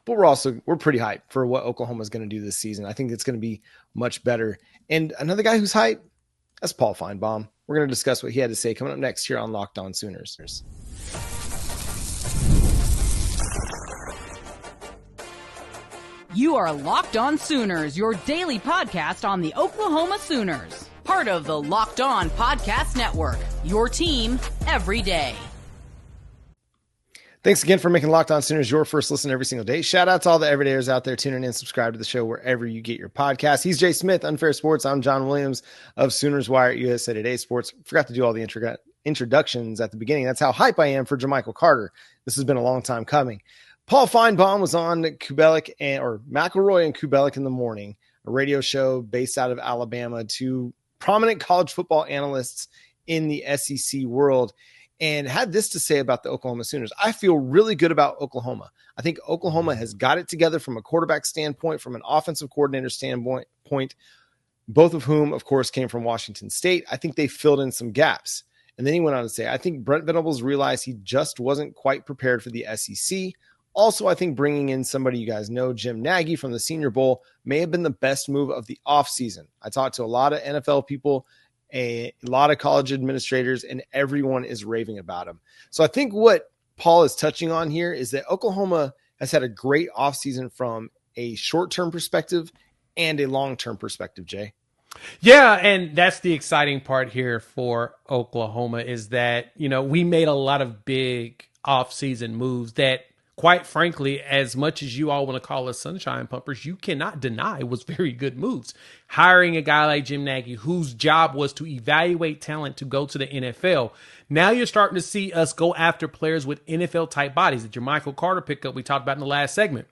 but we're pretty hyped for what Oklahoma is going to do this season. I think it's going to be much better. And another guy who's hyped, that's Paul Finebaum. We're going to discuss what he had to say coming up next here on Locked On Sooners. You are Locked On Sooners, your daily podcast on the Oklahoma Sooners. Part of the Locked On Podcast Network, your team every day. Thanks again for making Locked On Sooners your first listen every single day. Shout out to all the everydayers out there tuning in. Subscribe to the show wherever you get your podcasts. He's Jay Smith, Unfair Sports. I'm John Williams of Sooners Wire at USA Today Sports. Forgot to do all the introductions at the beginning. That's how hype I am for Jermichael Carter. This has been a long time coming. Paul Finebaum was on McElroy and Kubelik in the Morning, a radio show based out of Alabama, two prominent college football analysts in the SEC world, and had this to say about the Oklahoma Sooners. I feel really good about Oklahoma. I think Oklahoma has got it together from a quarterback standpoint, from an offensive coordinator standpoint, both of whom, of course, came from Washington State. I think they filled in some gaps. And then he went on to say, I think Brent Venables realized he just wasn't quite prepared for the SEC. Also, I think bringing in somebody you guys know, Jim Nagy from the Senior Bowl, may have been the best move of the offseason. I talked to a lot of NFL people, a lot of college administrators, and everyone is raving about him. So I think what Paul is touching on here is that Oklahoma has had a great offseason from a short-term perspective and a long-term perspective, Jay. Yeah, and that's the exciting part here for Oklahoma is that, we made a lot of big offseason moves that, quite frankly, as much as you all want to call us sunshine pumpers, you cannot deny was very good moves. Hiring a guy like Jim Nagy, whose job was to evaluate talent to go to the NFL. Now you're starting to see us go after players with NFL-type bodies. The Jermichael Carter pickup we talked about in the last segment.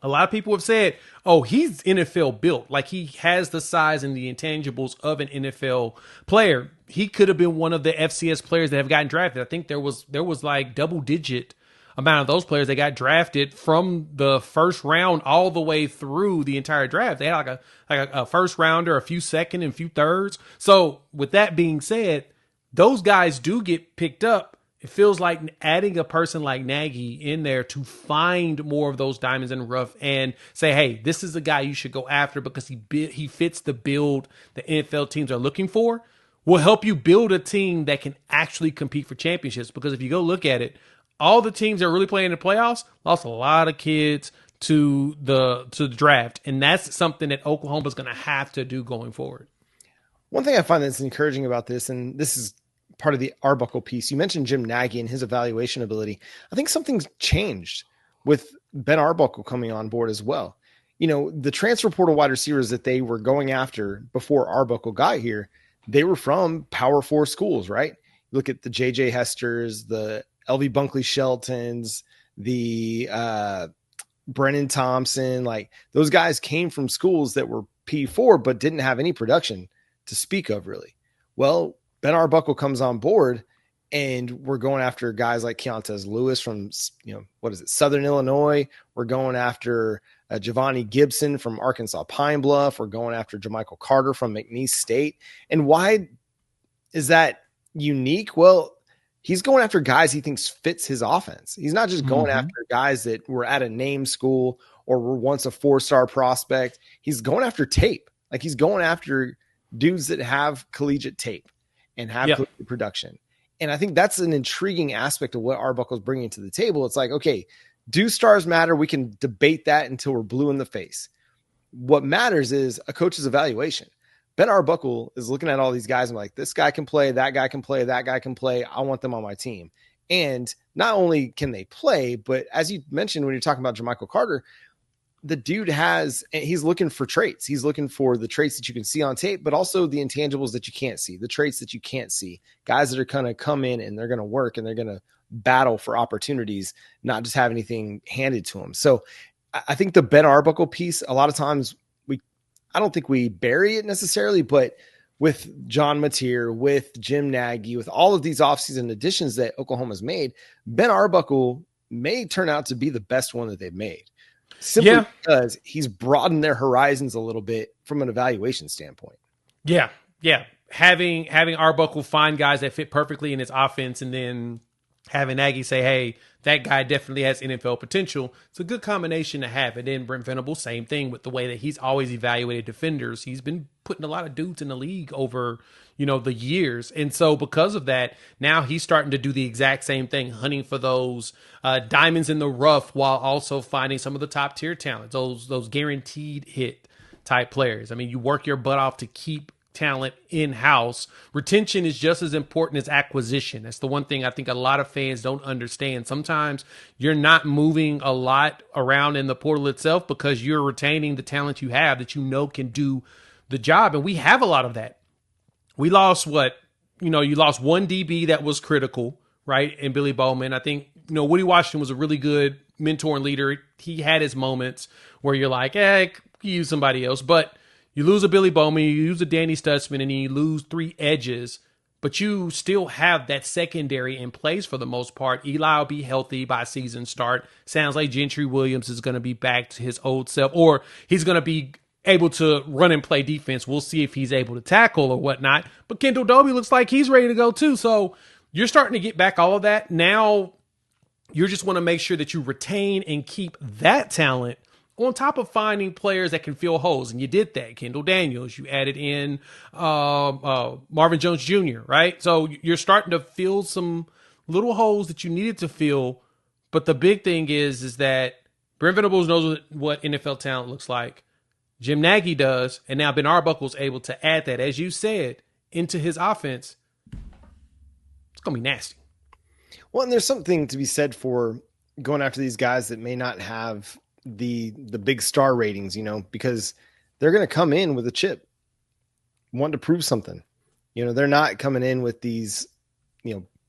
A lot of people have said, oh, he's NFL built. Like he has the size and the intangibles of an NFL player. He could have been one of the FCS players that have gotten drafted. I think there was like double-digit amount of those players that got drafted from the first round all the way through the entire draft. They had like a first rounder, a few second and a few thirds. So with that being said, those guys do get picked up. It feels like adding a person like Nagy in there to find more of those diamonds in the rough and say, hey, this is a guy you should go after because he fits the build the NFL teams are looking for, will help you build a team that can actually compete for championships. Because if you go look at it, all the teams that are really playing in the playoffs lost a lot of kids to the draft. And that's something that Oklahoma's going to have to do going forward. One thing I find that's encouraging about this, and this is part of the Arbuckle piece, you mentioned Jim Nagy and his evaluation ability. I think something's changed with Ben Arbuckle coming on board as well. The transfer portal wide receivers that they were going after before Arbuckle got here, they were from Power 4 schools, right? Look at the J.J. Hesters, the LV Bunkley Sheltons, the Brennan Thompson, like those guys came from schools that were P4 but didn't have any production to speak of, really. Well, Ben Arbuckle comes on board, and we're going after guys like Keontez Lewis from, Southern Illinois. We're going after Giovanni Gibson from Arkansas Pine Bluff. We're going after Jermichael Carter from McNeese State. And why is that unique? Well, he's going after guys he thinks fits his offense. He's not just going after guys that were at a name school or were once a 4-star prospect. He's going after tape. Like he's going after dudes that have collegiate tape and have collegiate production. And I think that's an intriguing aspect of what Arbuckle's bringing to the table. It's like, okay, do stars matter? We can debate that until we're blue in the face. What matters is a coach's evaluation. Ben Arbuckle is looking at all these guys and like, this guy can play, that guy can play, that guy can play. I want them on my team. And not only can they play, but as you mentioned, when you're talking about Jermichael Carter, the dude he's looking for traits. He's looking for the traits that you can see on tape, but also the intangibles that you can't see, the traits that you can't see, guys that are going to come in and they're going to work and they're going to battle for opportunities, not just have anything handed to them. So I think the Ben Arbuckle piece, a lot of times I don't think we bury it necessarily, but with John Mateer, with Jim Nagy, with all of these offseason additions that Oklahoma's made, Ben Arbuckle may turn out to be the best one that they've made. Simply because he's broadened their horizons a little bit from an evaluation standpoint. Yeah. Having Arbuckle find guys that fit perfectly in his offense and then having Nagy say, hey, that guy definitely has NFL potential. It's a good combination to have. And then Brent Venables, same thing with the way that he's always evaluated defenders. He's been putting a lot of dudes in the league over, the years. And so because of that, now he's starting to do the exact same thing, hunting for those diamonds in the rough while also finding some of the top tier talents, those guaranteed hit type players. I mean, you work your butt off to keep talent in-house. Retention is just as important as acquisition. That's the one thing I think a lot of fans don't understand. Sometimes you're not moving a lot around in the portal itself because you're retaining the talent you have that can do the job. And we have a lot of that. We lost you lost one DB that was critical, right? And Billy Bowman. I think, Woody Washington was a really good mentor and leader. He had his moments where you're like, you use somebody else. But you lose a Billy Bowman, you lose a Danny Stutzman, and you lose 3 edges, but you still have that secondary in place for the most part. Eli will be healthy by season start. Sounds like Gentry Williams is going to be back to his old self, or he's going to be able to run and play defense. We'll see if he's able to tackle or whatnot. But Kendall Dobie looks like he's ready to go too. So you're starting to get back all of that. Now you just want to make sure that you retain and keep that talent on top of finding players that can fill holes. And you did that. Kendall Daniels, you added in Marvin Jones Jr., right? So you're starting to fill some little holes that you needed to fill. But the big thing is that Brent Venables knows what NFL talent looks like. Jim Nagy does. And now Ben Arbuckle is able to add that, as you said, into his offense. It's going to be nasty. Well, and there's something to be said for going after these guys that may not have the big star ratings, because they're going to come in with a chip, wanting to prove something. They're not coming in with these,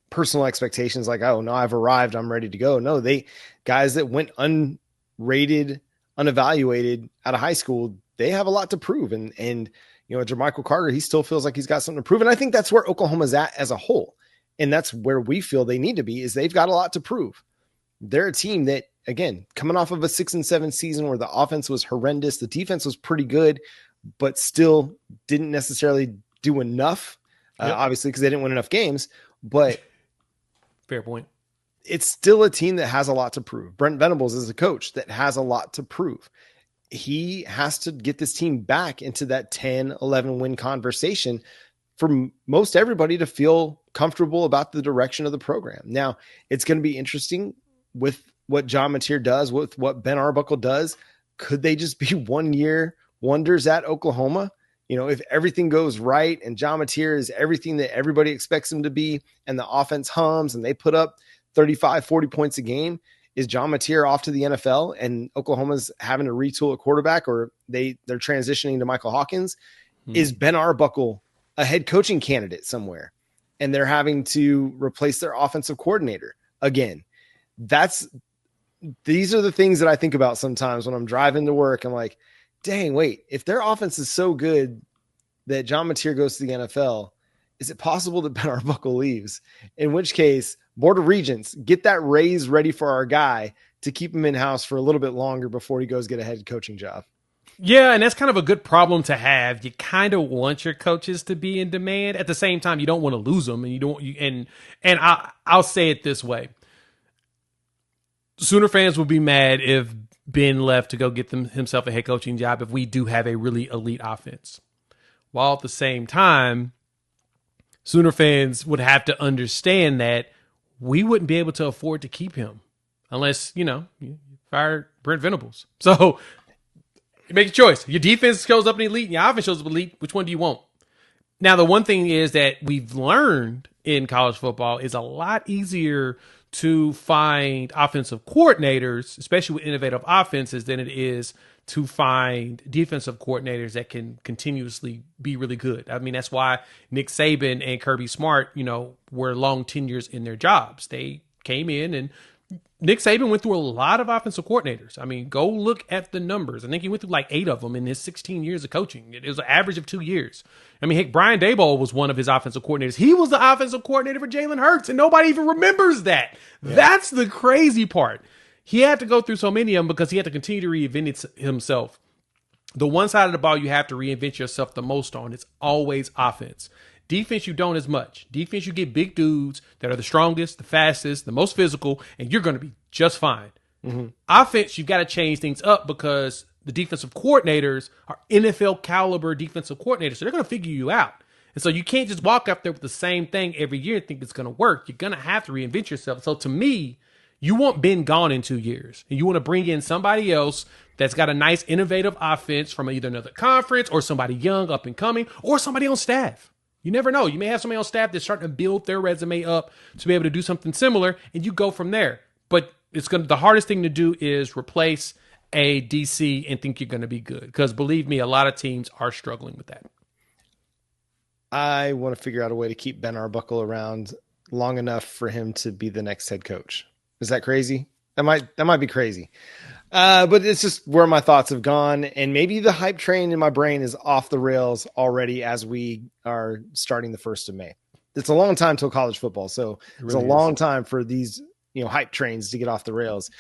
personal expectations like, oh no, I've arrived, I'm ready to go. No, guys that went unrated, unevaluated out of high school, they have a lot to prove. And Jermichael Carter, he still feels like he's got something to prove. And I think that's where Oklahoma's at as a whole. And that's where we feel they need to be, is they've got a lot to prove. They're a team that, again, coming off of a 6-7 season where the offense was horrendous, the defense was pretty good, but still didn't necessarily do enough, obviously, because they didn't win enough games. But fair point. It's still a team that has a lot to prove. Brent Venables is a coach that has a lot to prove. He has to get this team back into that 10, 11 win conversation for most everybody to feel comfortable about the direction of the program. Now, it's going to be interesting with what John Mateer does, with what Ben Arbuckle does. Could they just be 1-year wonders at Oklahoma? If everything goes right and John Mateer is everything that everybody expects him to be, and the offense hums and they put up 35, 40 points a game, is John Mateer off to the NFL and Oklahoma's having to retool a quarterback, or they're transitioning to Michael Hawkins? Is Ben Arbuckle a head coaching candidate somewhere and they're having to replace their offensive coordinator again? These are the things that I think about sometimes when I'm driving to work. I'm like, dang, wait, if their offense is so good that John Mateer goes to the NFL, is it possible that Ben Arbuckle leaves? In which case, Board of Regents, get that raise ready for our guy to keep him in-house for a little bit longer before he goes get a head coaching job. Yeah, and that's kind of a good problem to have. You kind of want your coaches to be in demand. At the same time, you don't want to lose them, and I'll say it this way. Sooner fans will be mad if Ben left to go get himself a head coaching job if we do have a really elite offense. While at the same time, Sooner fans would have to understand that we wouldn't be able to afford to keep him unless, you fire Brent Venables. So you make a choice. Your defense shows up in elite and your offense shows up elite. Which one do you want? Now, the one thing is that we've learned in college football is a lot easier to find offensive coordinators, especially with innovative offenses, than it is to find defensive coordinators that can continuously be really good. I mean, that's why Nick Saban and Kirby Smart, were long tenures in their jobs. They came in, and Nick Saban went through a lot of offensive coordinators. I mean, go look at the numbers. I think he went through like 8 of them in his 16 years of coaching. It was an average of 2 years. I mean, heck, Brian Daboll was one of his offensive coordinators. He was the offensive coordinator for Jalen Hurts, and nobody even remembers that. Yeah. That's the crazy part. He had to go through so many of them because he had to continue to reinvent himself. The one side of the ball you have to reinvent yourself the most on is always offense. Defense, you don't as much. Defense, you get big dudes that are the strongest, the fastest, the most physical, and you're going to be just fine. Mm-hmm. Offense, you've got to change things up because the defensive coordinators are NFL caliber defensive coordinators, so they're going to figure you out. And so you can't just walk up there with the same thing every year and think it's going to work. You're going to have to reinvent yourself. So to me, you want Ben gone in 2 years, and you want to bring in somebody else that's got a nice, innovative offense from either another conference or somebody young, up and coming, or somebody on staff. You never know. You may have somebody on staff that's starting to build their resume up to be able to do something similar, and you go from there. But the hardest thing to do is replace a DC and think you're going to be good. Because believe me, a lot of teams are struggling with that. I want to figure out a way to keep Ben Arbuckle around long enough for him to be the next head coach. Is that crazy? That might be crazy. But it's just where my thoughts have gone. And maybe the hype train in my brain is off the rails already as we are starting the 1st of May. It's a long time till college football. So it's a long time for these, hype trains to get off the rails.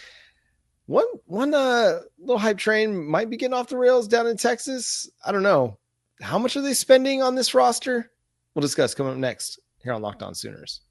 One little hype train might be getting off the rails down in Texas. I don't know. How much are they spending on this roster? We'll discuss coming up next here on Locked On Sooners.